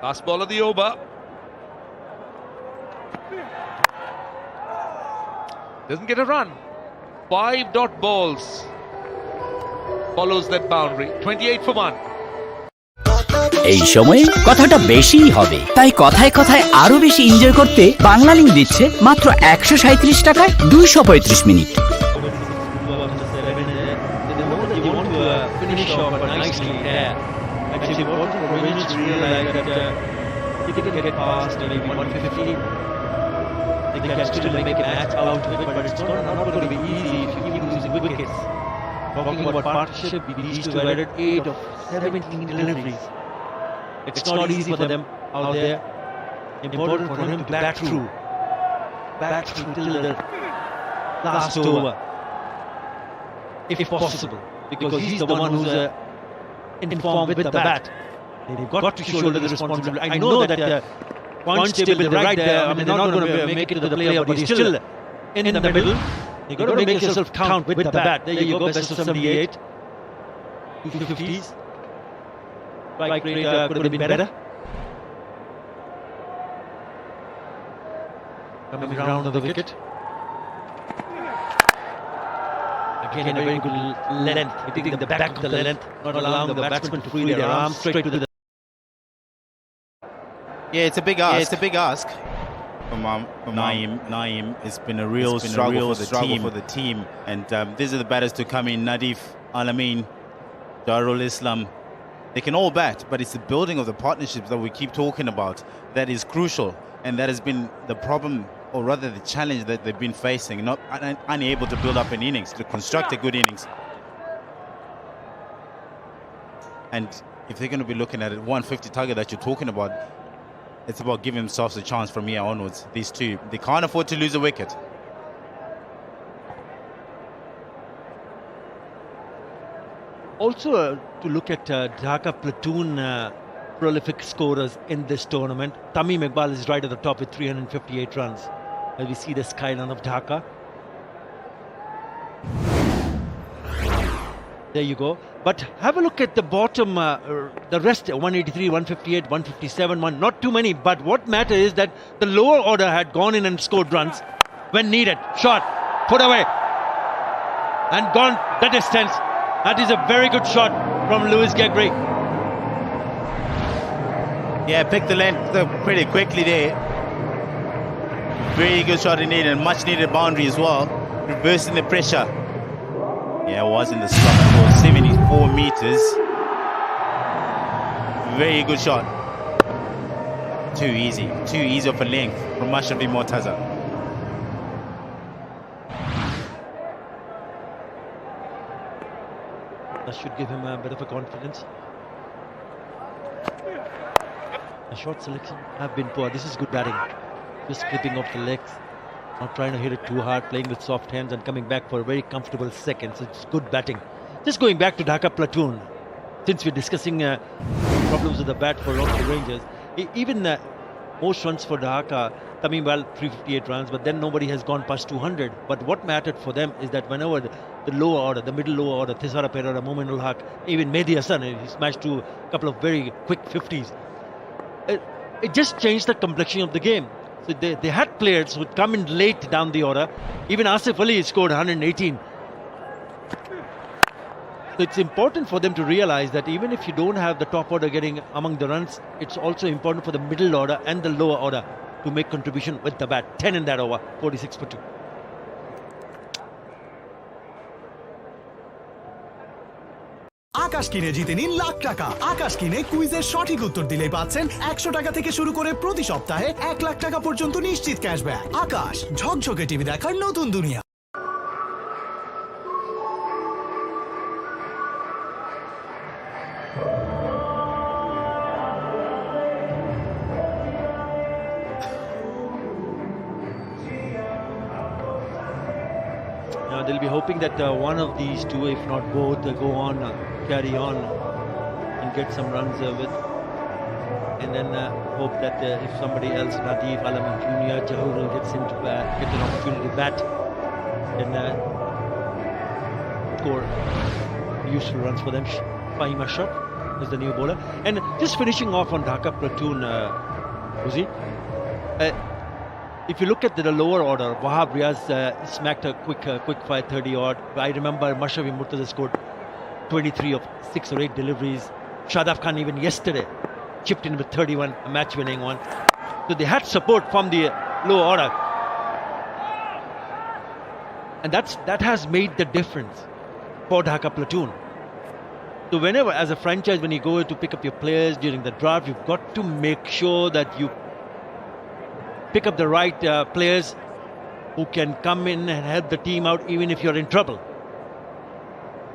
Last ball of the over. Doesn't get a run. 5 dot balls. Follows that boundary. 28 for 1. এই সময়ে কথাটা বেশিই হবে, তাই কথায় কথায় আরো বেশি এনজয় করতে বাংলা লিংক দিচ্ছে মাত্র 137 টাকায় 235 minute. Talking about partnership, these two were at 8 of 17 deliveries. It's not easy for them out there. Important for him to bat through till the last over, if possible, because he's the one who's in form with the bat. They've got to shoulder the responsibility. I know that points table, they're right there. I mean, they're not going to make it to the player, but he's still in the middle. You've got to make yourself count with the bat. There you go, best of 78. 250s. Strike rate could have been better. Coming around on the wicket. Again, a very good length. Hitting the back of the length, not allowing the batsman to free their arms straight to the... Yeah, it's a big ask. Yeah, it's a big ask. For Naeem, it's been a real struggle for the team. And these are the batters to come in. Nadif, Alameen, Darul Islam. They can all bat, but it's the building of the partnerships that we keep talking about that is crucial. And that has been the problem, or rather the challenge that they've been facing, not unable to build up an innings, to construct a good innings. And if they're going to be looking at it, 150 target that you're talking about, it's about giving themselves a chance from here onwards. These two, they can't afford to lose a wicket. Also, to look at Dhaka Platoon prolific scorers in this tournament. Tamim Iqbal is right at the top with 358 runs. As we see the skyline of Dhaka. There you go. But have a look at the bottom, the rest, 183, 158, 157, not too many. But what matters is that the lower order had gone in and scored runs when needed. Shot, put away, and gone the distance. That is a very good shot from Lewis Gegri. Yeah, picked the length pretty quickly there. Very good shot indeed, and much needed boundary as well. Reversing the pressure. Yeah, it was in the slot for 74 meters. Very good shot. Too easy for length from Mashrafi Mortaza. That should give him a bit of a confidence. The short selection have been poor. This is good batting. Just clipping off the legs. Not trying to hit it too hard, playing with soft hands and coming back for a very comfortable second. So it's good batting. Just going back to Dhaka Platoon, since we're discussing problems with the bat for long Rangers, even most runs for Dhaka, Tamim Iqbal 358 runs, but then nobody has gone past 200. But what mattered for them is that whenever the lower order, the middle lower order, Thisara Perera, Momin ul Haq, even Mehdi Hassan, he smashed to a couple of very quick 50s. It just changed the complexion of the game. So they had players who would come in late down the order. Even Asif Ali scored 118. So it's important for them to realize that even if you don't have the top order getting among the runs, it's also important for the middle order and the lower order to make contribution with the bat. 10 in that over, 46 for 2. আকাশ কিনে জিতে নিন লাখ টাকা। আকাশ কিনে কুইজের সঠিক উত্তর দিলেই পাচ্ছেন 100 টাকা থেকে শুরু করে প্রতি সপ্তাহে 1 লাখ টাকা পর্যন্ত নিশ্চিত ক্যাশব্যাক। আকাশ, ঝকঝকে টিভি দেখার নতুন দুনিয়া। Now they'll be hoping that one of these two, if not both, go on, carry on and get some runs with, and then hope that if somebody else, Nadif, Alamin Jr., Jahurul gets an opportunity to bat, then score useful runs for them. Fahim Ashraf is the new bowler. And just finishing off on Dhaka Platoon, Uzi, if you look at the lower order, Wahab Riaz smacked a quick 530 odd. I remember Mashrafi Murtaza scored 23 of 6 or 8 deliveries. Shadaf Khan even yesterday chipped in with 31, a match-winning one. So they had support from the lower order. And that has made the difference for Dhaka Platoon. So whenever, as a franchise, when you go to pick up your players during the draft, you've got to make sure that you pick up the right players who can come in and help the team out even if you're in trouble.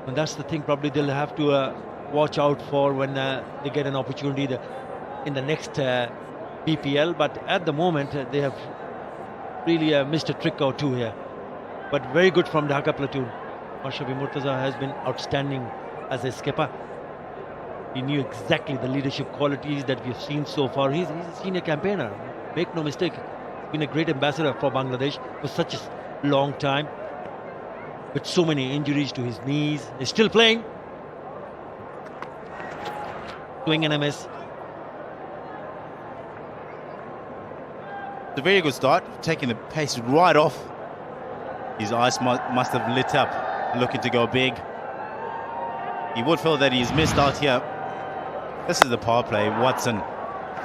And that's the thing probably they'll have to watch out for when they get an opportunity in the next BPL. But at the moment, they have really missed a trick or two here. But very good from Dhaka Platoon. Mashrafi Murtaza has been outstanding as a skipper. He knew exactly the leadership qualities that we've seen so far. He's a senior campaigner. Make no mistake, he's been a great ambassador for Bangladesh for such a long time. With so many injuries to his knees. He's still playing. Swing and a miss. It's a very good start, taking the pace right off. His eyes must have lit up, looking to go big. He would feel that he's missed out here. This is the power play. Watson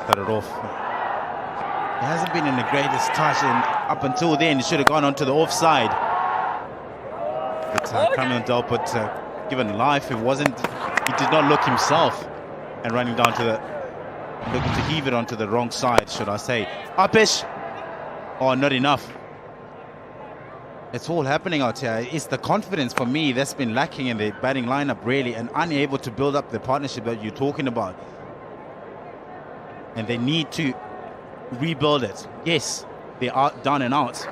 cut it off. He hasn't been in the greatest touch, and up until then, he should have gone onto the offside. But Kamil Delput, given life, he did not look himself, and running down looking to heave it onto the wrong side, should I say. Upish, oh, not enough. It's all happening out here. It's the confidence for me that's been lacking in the batting lineup, really, and unable to build up the partnership that you're talking about. And they need to rebuild it. Yes, they are down and out,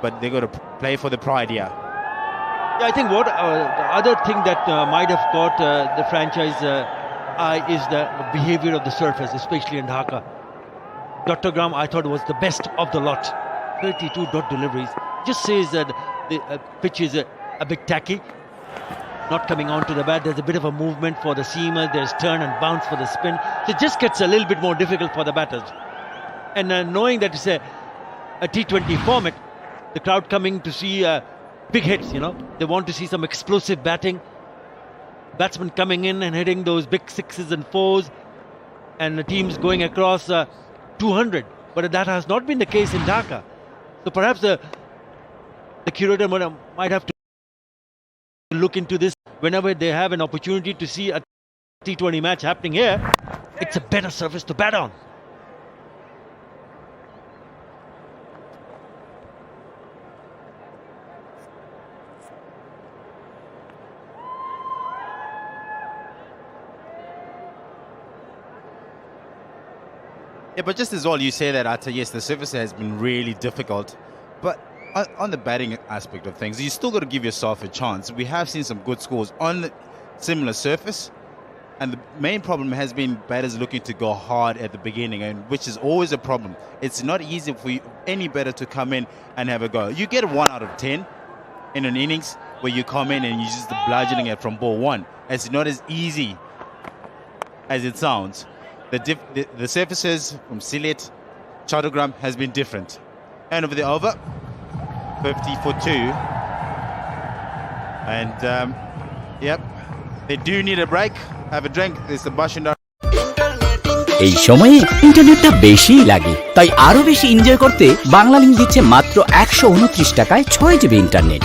but they've got to play for the pride here. Yeah, I think what the other thing that might have caught the franchise eye is the behavior of the surface, especially in Dhaka. Chattogram, I thought, was the best of the lot. 32 dot deliveries. Just says that the pitch is a bit tacky. Not coming onto the bat. There's a bit of a movement for the seamer. There's turn and bounce for the spin. So it just gets a little bit more difficult for the batters. And knowing that it's a T20 format, the crowd coming to see big hits, they want to see some explosive batting. Batsmen coming in and hitting those big 6s and 4s, and the teams going across 200. But that has not been the case in Dhaka. So perhaps the curator might have to look into this whenever they have an opportunity to see a T20 match happening here. It's a better surface to bat on. Yeah, but just as well, you say that, Atta, yes, the surface has been really difficult. But on the batting aspect of things, you still got to give yourself a chance. We have seen some good scores on the similar surface. And the main problem has been batters looking to go hard at the beginning, and which is always a problem. It's not easy for any batter to come in and have a go. You get 1 out of 10 in an innings where you come in and you're just bludgeoning it from ball 1. It's not as easy as it sounds. The surfaces from Sylhet, Chattogram has been different. End of the over, 50 for 2. And, yep, they do need a break. Have a drink. There's the Bashindar. এই সময়ে ইন্টারনেটটা বেশি লাগে, তাই আরো বেশি enjoy করতে বাংলালিংক দিচ্ছে মাত্র 129 টাকায় 6 GB internet.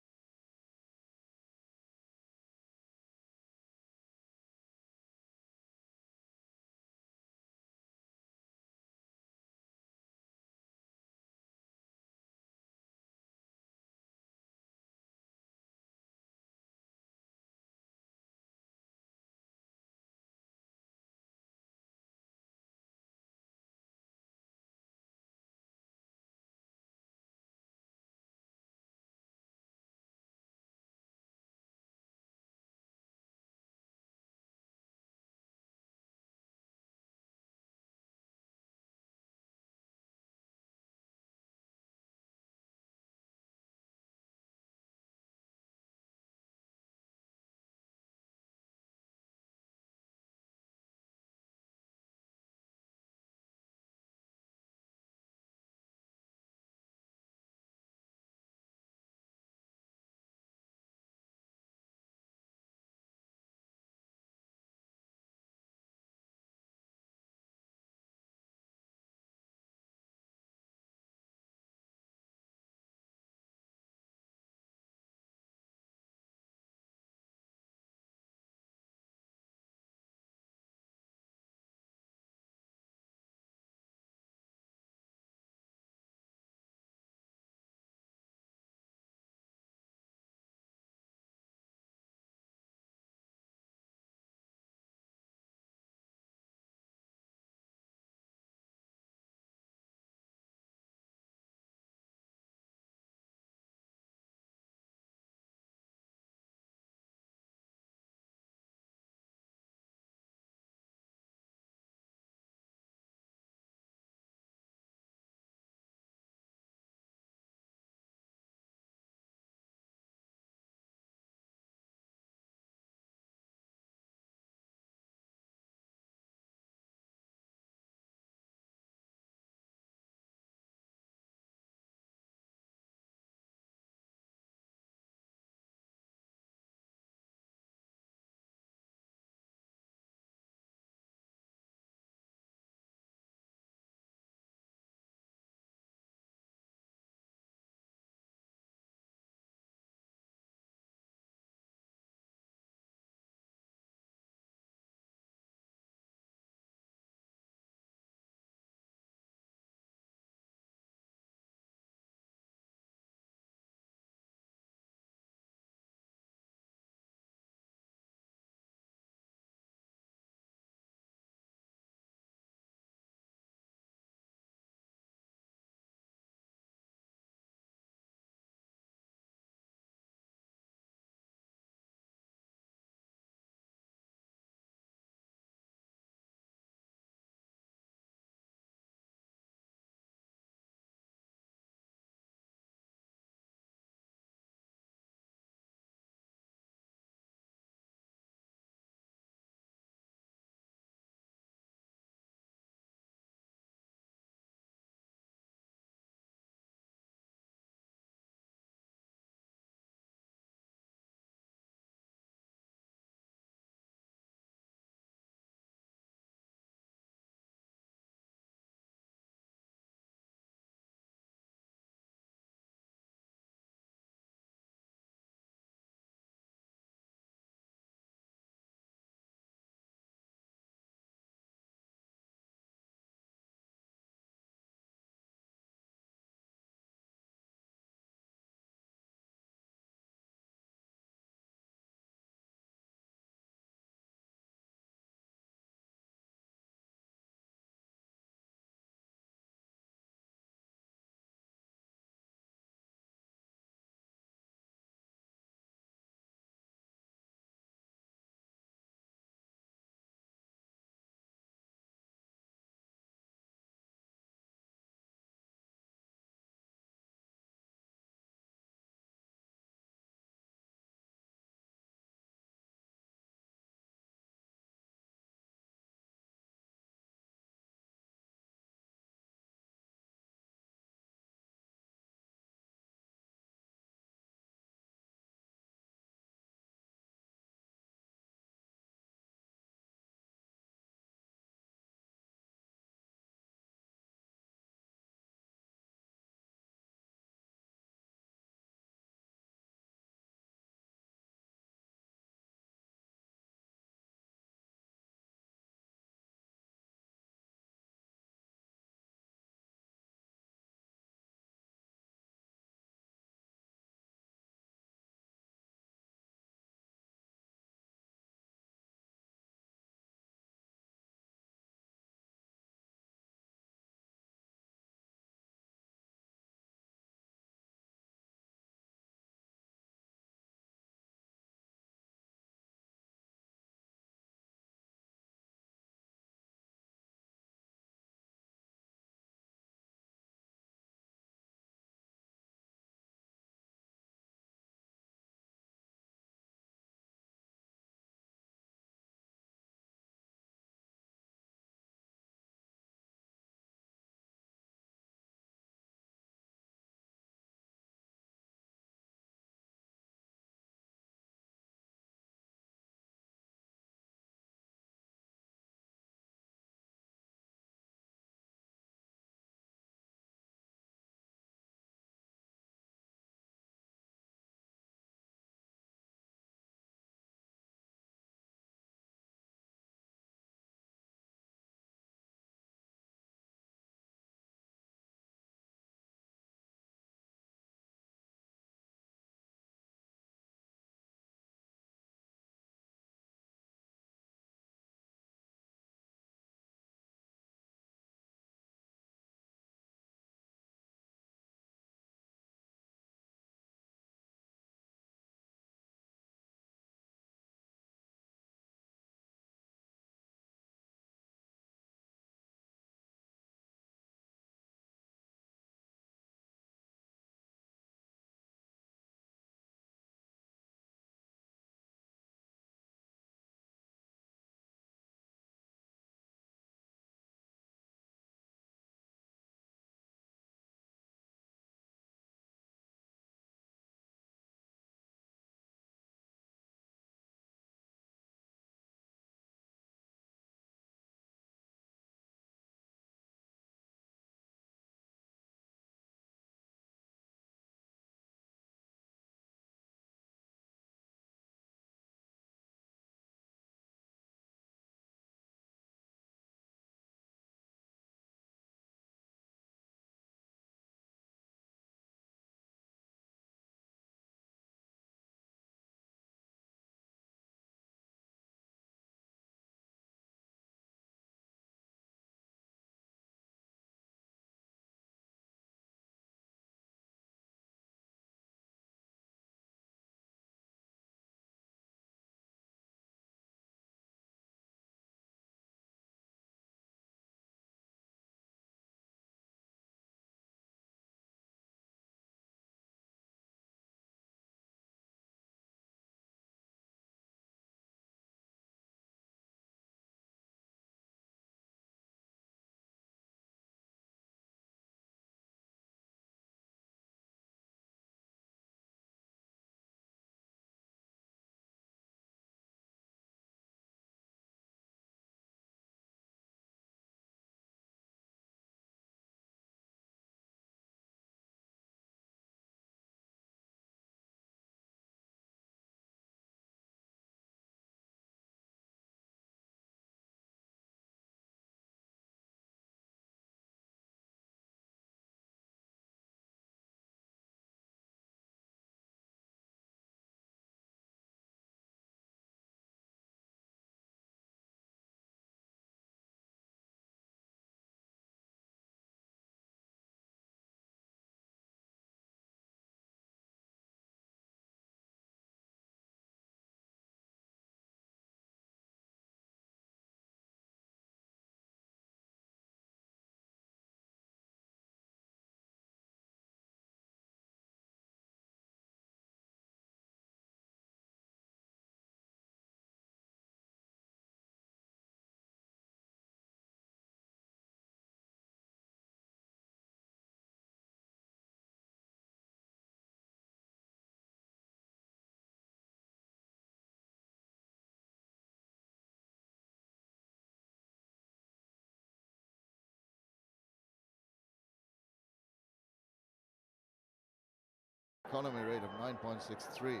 economy rate of 9.63.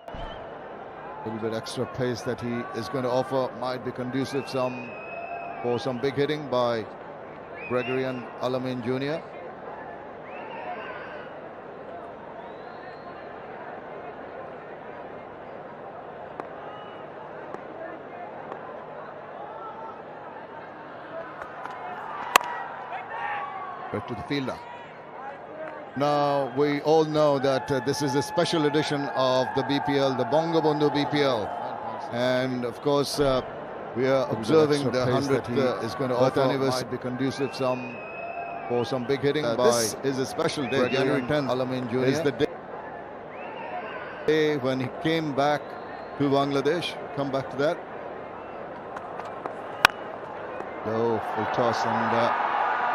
A little bit extra pace that he is going to offer might be conducive for some big hitting by Gregory and Alamin Jr. Right to the fielder. Now, we all know that this is a special edition of the BPL, the Bongo Bondu BPL. And of course, we are observing the 100th is going to offer might be conducive for some big hitting by this is a special day, January 10th. Alamin Jr. is the day when he came back to Bangladesh. Come back to that. Low full toss and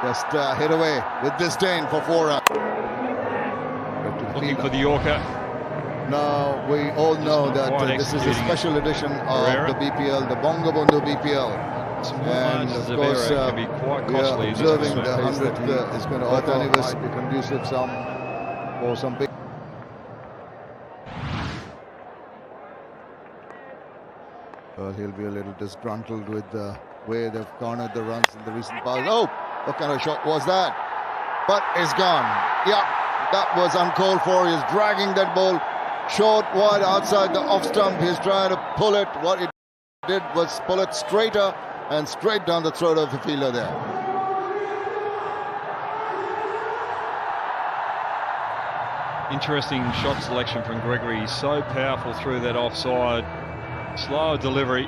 just hit away with disdain for 4 runs. Looking for the Yorker. Now, we all know that this is a special edition of the BPL, the Bongo Bondu BPL. And of course, we are observing the 100th is going to offer might be conducive for some big. Well, he'll be a little disgruntled with the way they've garnered the runs in the recent past. Oh, what kind of shot was that? But it's gone. Yeah, that was uncalled for. He's dragging that ball short, wide, outside the off stump. He's trying to pull it. What it did was pull it straighter and straight down the throat of the fielder there. Interesting shot selection from Gregory. He's so powerful through that offside. Slow delivery.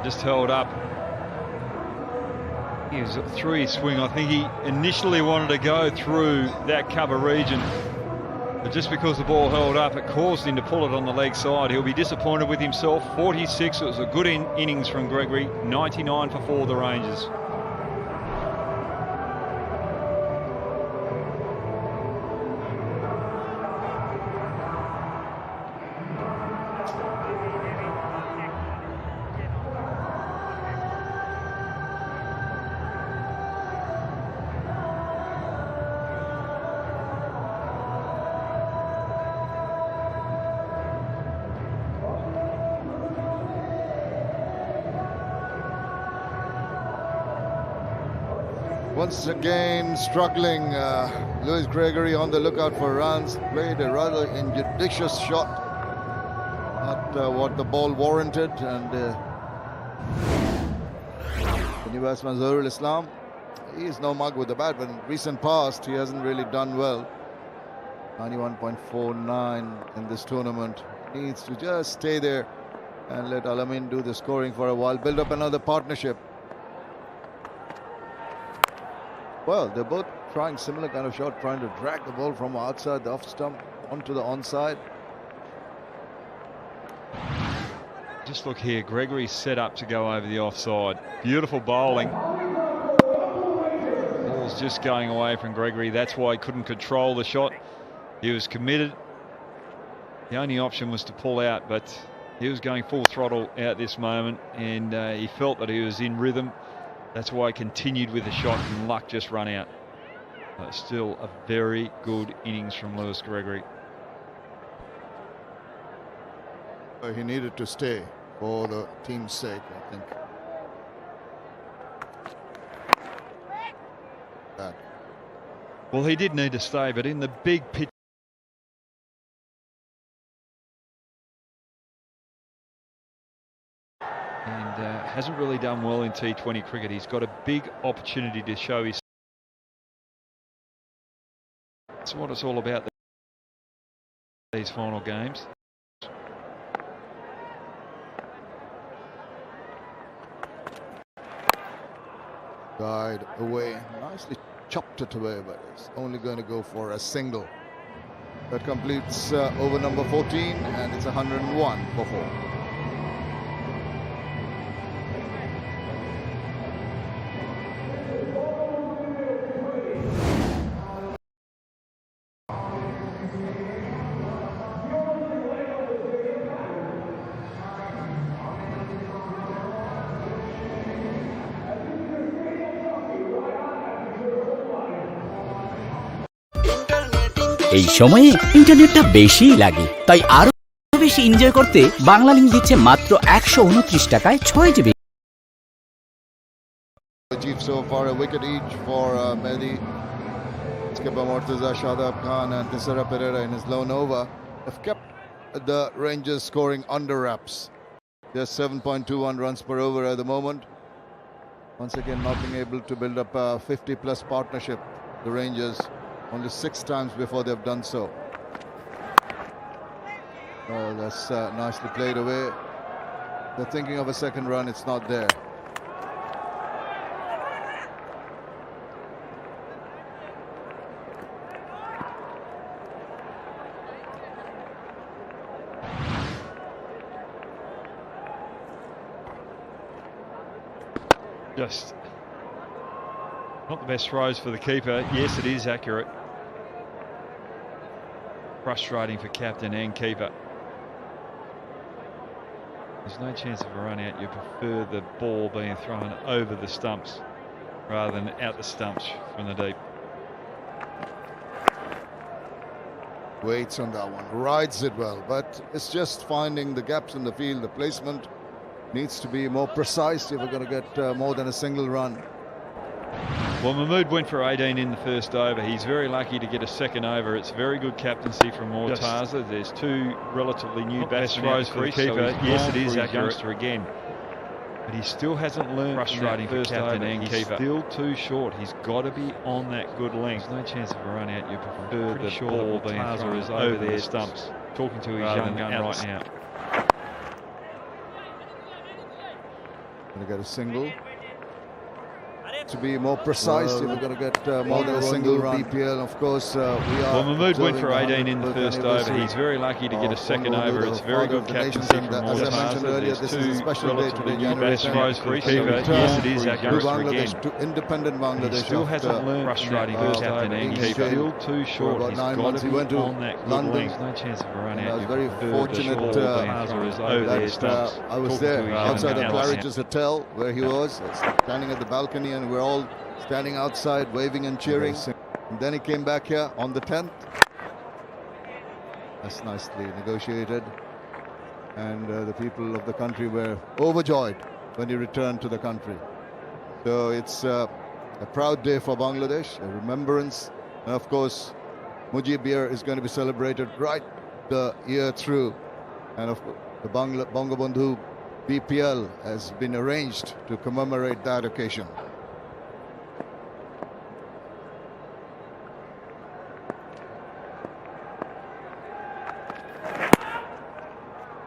Just held up. He was through his swing. I think he initially wanted to go through that cover region, but just because the ball held up, it caused him to pull it on the leg side. He'll be disappointed with himself. 46, it was a good innings from Gregory. 99 for 4 the Rangers. Once again struggling, Lewis Gregory on the lookout for runs. Played a rather injudicious shot at what the ball warranted, and the new batsman Zahrul Islam, he is no mug with the bat, but in recent past he hasn't really done well. 91.49 in this tournament. Needs to just stay there and let Alamin do the scoring for a while, build up another partnership. Well, they're both trying similar kind of shot, trying to drag the ball from outside the off stump onto the onside. Just look here, Gregory's set up to go over the offside. Beautiful bowling. Ball's just going away from Gregory. That's why he couldn't control the shot. He was committed. The only option was to pull out, but he was going full throttle out this moment, and he felt that he was in rhythm. That's why he continued with the shot, and luck just run out. Still a very good innings from Lewis Gregory. He needed to stay for the team's sake, I think. Well, he did need to stay, but in the big pitch, and hasn't really done well in T20 cricket. He's got a big opportunity to show his. That's what it's all about, these final games. Guide away, nicely chopped it away, but it's only going to go for a single. That completes over number 14, and it's 101 for 4. Internet এই সময়ে ইন্টারনেটটা বেশিই লাগে, তাই আরো বেশি enjoy করতে বাংলালিংক দিচ্ছে মাত্র 129 টাকায় 6 GB. Achieved so far a wicket each for Mehdi. Skipper Murtaza, Shadab Khan and Tisara Pereira in his lone over have kept the Rangers scoring under wraps. Just 7.21 runs per over at the moment. Once again not being able to build up a 50-plus partnership. The Rangers only 6 times before they've done so. Oh, that's nicely played away. They're thinking of a second run, it's not there. Just not the best throws for the keeper. Yes, it is accurate. Frustrating for captain and keeper. There's no chance of a run out. You prefer the ball being thrown over the stumps rather than out the stumps from the deep. Waits on that one, rides it well, but it's just finding the gaps in the field. The placement needs to be more precise if we're going to get more than a single run. Well, Mahmood went for 18 in the first over. He's very lucky to get a second over. It's very good captaincy from Mortaza. There's 2 relatively new batsmen for the keeper. Yes, it is accurate again. But he still hasn't learned. Frustrating for captain and keeper. Still too short. He's got to be on that good length. There's no chance of a run out. You prefer the ball being thrown over their stumps. Talking to his young gun right now. Going to get a single. To be more precise, if we're going to get more than a single run. BPL, of course, we are. Well, Mahmood went for 18 in the first over. He's very lucky to get a second over. It's very good captaincy from As I mentioned earlier, this is a special day today, January 10th. For the keeper. Yes, it is accurate Bangladesh, again. to independent Bangladesh. He still hasn't learned. Frustrating for captain and keeper. Still too short. He's got to be on that good length. No chance of a run out. I was very fortunate that I was there outside of Claridge's Hotel where he was, standing at the balcony, and we're all standing outside waving and cheering. And then he came back here on the 10th. That's nicely negotiated, and the people of the country were overjoyed when he returned to the country. So it's a proud day for Bangladesh, a remembrance, and of course Mujib Year is going to be celebrated right the year through, and of course the Bangabandhu BPL has been arranged to commemorate that occasion.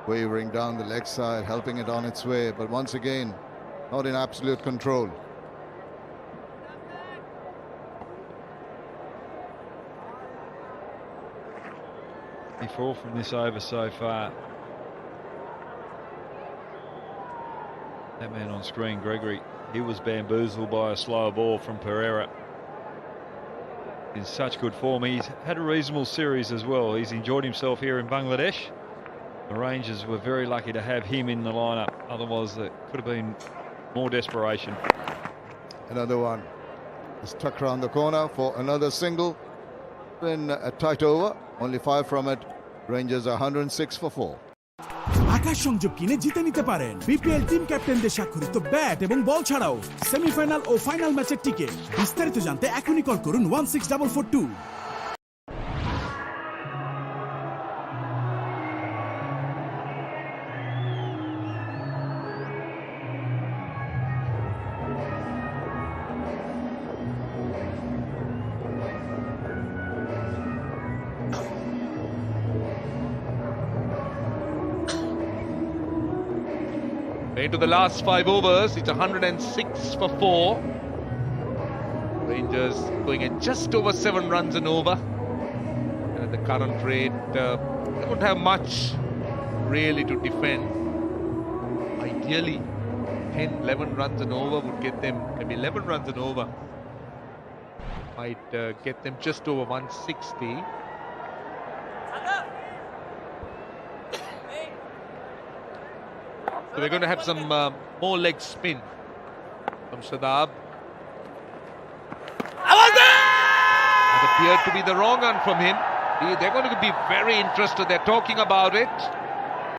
Wavering down the leg side, helping it on its way, but once again, not in absolute control. Before from this over so far. That man on screen, Gregory, he was bamboozled by a slower ball from Pereira. In such good form. He's had a reasonable series as well. He's enjoyed himself here in Bangladesh. The Rangers were very lucky to have him in the lineup. Otherwise, there could have been more desperation. Another one. It's tucked around the corner for another single. Been a tight over. Only 5 from it. Rangers are 106 for 4. আকাশ সংযোগ কিনে জিতে নিতে পারেন BPL team ক্যাপ্টেনদের স্বাক্ষরিত bat এবং বল ছাড়াও semifinal ও final ম্যাচের ticket. বিস্তারিত জানতে এখনই কল করুন 16442। Into the last 5 overs, it's 106 for 4. Rangers going at just over 7 runs an over. And at the current rate, they won't have much really to defend. Ideally, 10, 11 runs an over would get them, maybe 11 runs an over might get them just over 160. So they're going to have some more leg spin from Shadab. That appeared to be the wrong one from him. They're going to be very interested. They're talking about it.